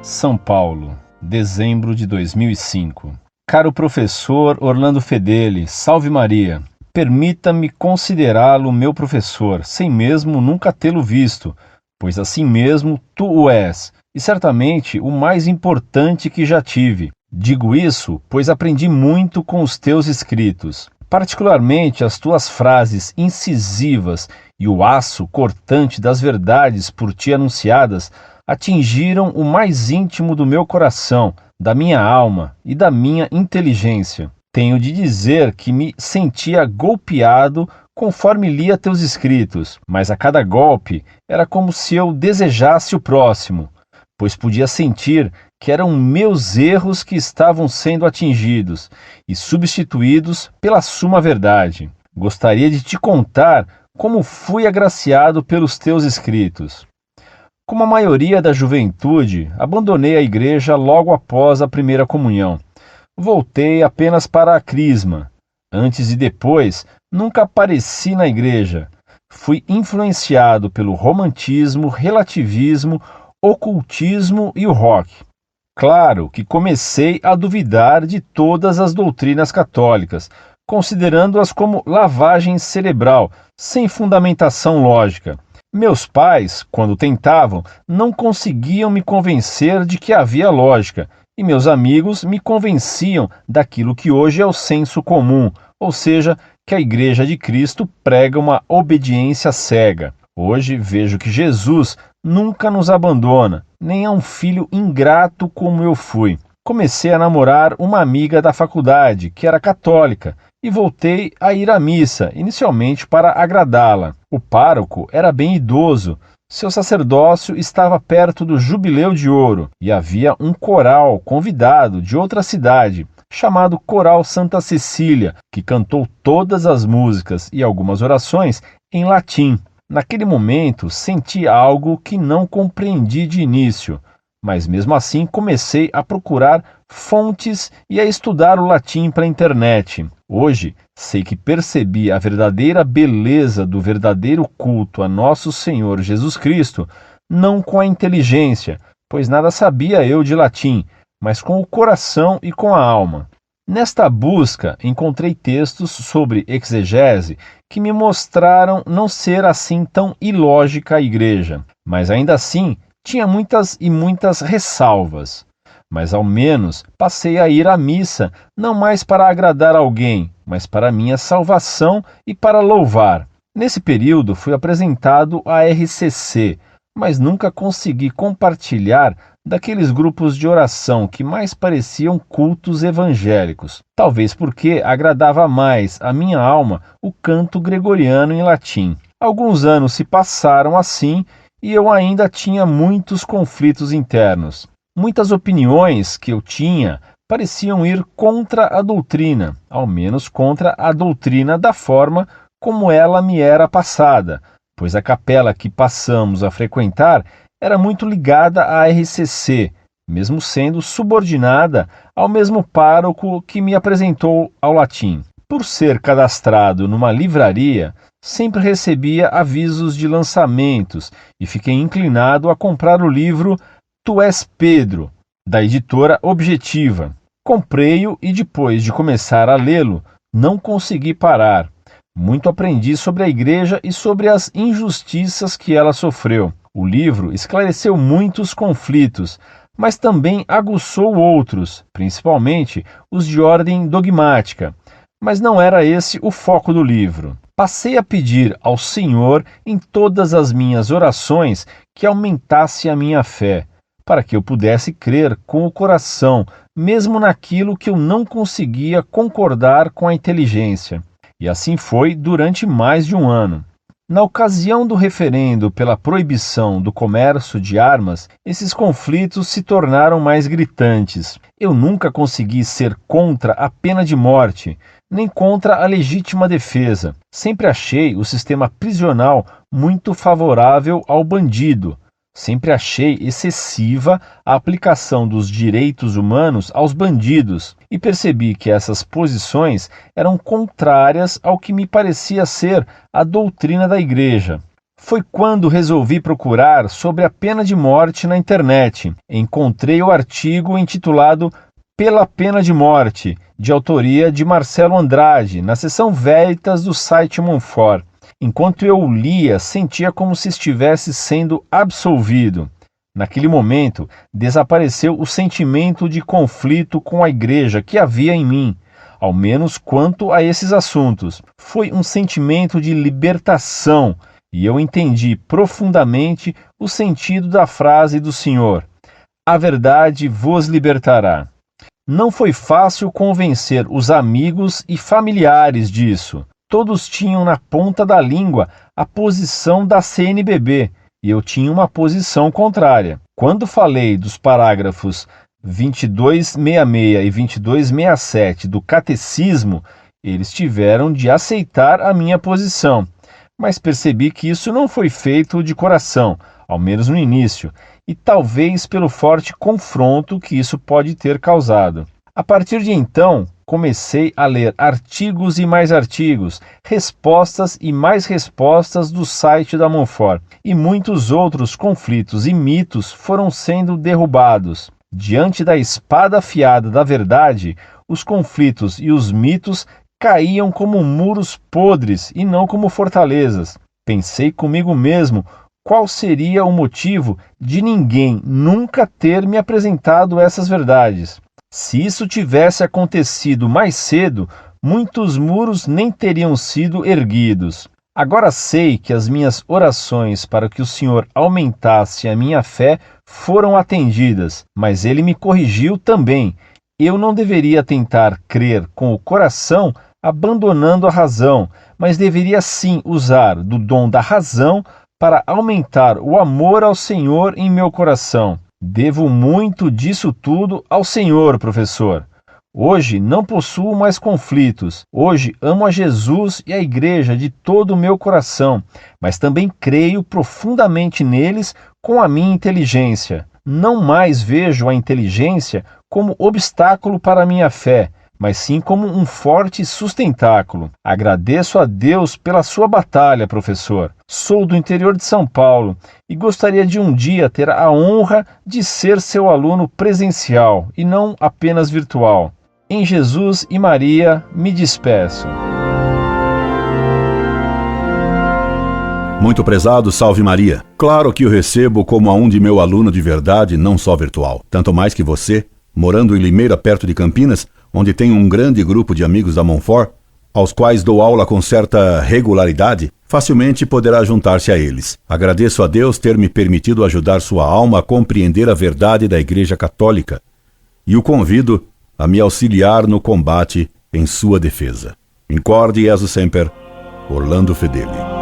São Paulo, dezembro de 2005. Caro professor Orlando Fedeli, salve Maria. Permita-me considerá-lo meu professor, sem mesmo nunca tê-lo visto, pois assim mesmo tu o és, e certamente o mais importante que já tive. Digo isso, pois aprendi muito com os teus escritos, particularmente as tuas frases incisivas e o aço cortante das verdades por ti anunciadas atingiram o mais íntimo do meu coração, da minha alma e da minha inteligência. Tenho de dizer que me sentia golpeado conforme lia teus escritos, mas a cada golpe era como se eu desejasse o próximo, pois podia sentir que eram meus erros que estavam sendo atingidos e substituídos pela suma verdade. Gostaria de te contar como fui agraciado pelos teus escritos. Como a maioria da juventude, abandonei a igreja logo após a primeira comunhão. Voltei apenas para a crisma. Antes e depois, nunca apareci na igreja. Fui influenciado pelo romantismo, relativismo, ocultismo e o rock. Claro que comecei a duvidar de todas as doutrinas católicas, considerando-as como lavagem cerebral, sem fundamentação lógica. Meus pais, quando tentavam, não conseguiam me convencer de que havia lógica, e meus amigos me convenciam daquilo que hoje é o senso comum, ou seja, que a Igreja de Cristo prega uma obediência cega. Hoje vejo que Jesus nunca nos abandona, nem é um filho ingrato como eu fui. Comecei a namorar uma amiga da faculdade, que era católica, e voltei a ir à missa, inicialmente para agradá-la. O pároco era bem idoso, seu sacerdócio estava perto do Jubileu de Ouro e havia um coral convidado de outra cidade, chamado Coral Santa Cecília, que cantou todas as músicas e algumas orações em latim. Naquele momento senti algo que não compreendi de início, mas mesmo assim comecei a procurar fontes e a estudar o latim para a internet. Hoje, sei que percebi a verdadeira beleza do verdadeiro culto a Nosso Senhor Jesus Cristo, não com a inteligência, pois nada sabia eu de latim, mas com o coração e com a alma. Nesta busca, encontrei textos sobre exegese que me mostraram não ser assim tão ilógica a igreja, mas ainda assim tinha muitas e muitas ressalvas. Mas ao menos passei a ir à missa, não mais para agradar alguém, mas para minha salvação e para louvar. Nesse período fui apresentado à RCC, mas nunca consegui compartilhar daqueles grupos de oração que mais pareciam cultos evangélicos. Talvez porque agradava mais à minha alma o canto gregoriano em latim. Alguns anos se passaram assim e eu ainda tinha muitos conflitos internos. Muitas opiniões que eu tinha pareciam ir contra a doutrina, ao menos contra a doutrina da forma como ela me era passada, pois a capela que passamos a frequentar era muito ligada à RCC, mesmo sendo subordinada ao mesmo pároco que me apresentou ao latim. Por ser cadastrado numa livraria, sempre recebia avisos de lançamentos e fiquei inclinado a comprar o livro Tu és Pedro, da editora Objetiva. Comprei-o e depois de começar a lê-lo, não consegui parar. Muito aprendi sobre a igreja e sobre as injustiças que ela sofreu. O livro esclareceu muitos conflitos, mas também aguçou outros, principalmente os de ordem dogmática. Mas não era esse o foco do livro. Passei a pedir ao Senhor em todas as minhas orações que aumentasse a minha fé, para que eu pudesse crer com o coração, mesmo naquilo que eu não conseguia concordar com a inteligência. E assim foi durante mais de um ano. Na ocasião do referendo pela proibição do comércio de armas, esses conflitos se tornaram mais gritantes. Eu nunca consegui ser contra a pena de morte, nem contra a legítima defesa. Sempre achei o sistema prisional muito favorável ao bandido. Sempre achei excessiva a aplicação dos direitos humanos aos bandidos e percebi que essas posições eram contrárias ao que me parecia ser a doutrina da Igreja. Foi quando resolvi procurar sobre a pena de morte na internet. Encontrei o artigo intitulado Pela Pena de Morte, de autoria de Marcelo Andrade, na seção Veritas do site Monfort. Enquanto eu o lia, sentia como se estivesse sendo absolvido. Naquele momento, desapareceu o sentimento de conflito com a igreja que havia em mim, ao menos quanto a esses assuntos. Foi um sentimento de libertação, e eu entendi profundamente o sentido da frase do Senhor: a verdade vos libertará. Não foi fácil convencer os amigos e familiares disso. Todos tinham na ponta da língua a posição da CNBB, e eu tinha uma posição contrária. Quando falei dos parágrafos 2266 e 2267 do Catecismo, eles tiveram de aceitar a minha posição, mas percebi que isso não foi feito de coração, ao menos no início, e talvez pelo forte confronto que isso pode ter causado. A partir de então, comecei a ler artigos e mais artigos, respostas e mais respostas do site da Monfort, e muitos outros conflitos e mitos foram sendo derrubados. Diante da espada afiada da verdade, os conflitos e os mitos caíam como muros podres e não como fortalezas. Pensei comigo mesmo qual seria o motivo de ninguém nunca ter me apresentado essas verdades. Se isso tivesse acontecido mais cedo, muitos muros nem teriam sido erguidos. Agora sei que as minhas orações para que o Senhor aumentasse a minha fé foram atendidas, mas Ele me corrigiu também. Eu não deveria tentar crer com o coração abandonando a razão, mas deveria sim usar do dom da razão para aumentar o amor ao Senhor em meu coração. Devo muito disso tudo ao Senhor, professor. Hoje não possuo mais conflitos. Hoje amo a Jesus e a Igreja de todo o meu coração, mas também creio profundamente neles com a minha inteligência. Não mais vejo a inteligência como obstáculo para a minha fé, mas sim como um forte sustentáculo. Agradeço a Deus pela sua batalha, professor. Sou do interior de São Paulo e gostaria de um dia ter a honra de ser seu aluno presencial e não apenas virtual. Em Jesus e Maria, me despeço. Muito prezado, salve Maria. Claro que o recebo como a um de meu aluno de verdade, não só virtual. Tanto mais que você, morando em Limeira, perto de Campinas, onde tenho um grande grupo de amigos da Monfort, aos quais dou aula com certa regularidade, facilmente poderá juntar-se a eles. Agradeço a Deus ter me permitido ajudar sua alma a compreender a verdade da Igreja Católica e o convido a me auxiliar no combate em sua defesa. Incorde Jesus Semper, Orlando Fedeli.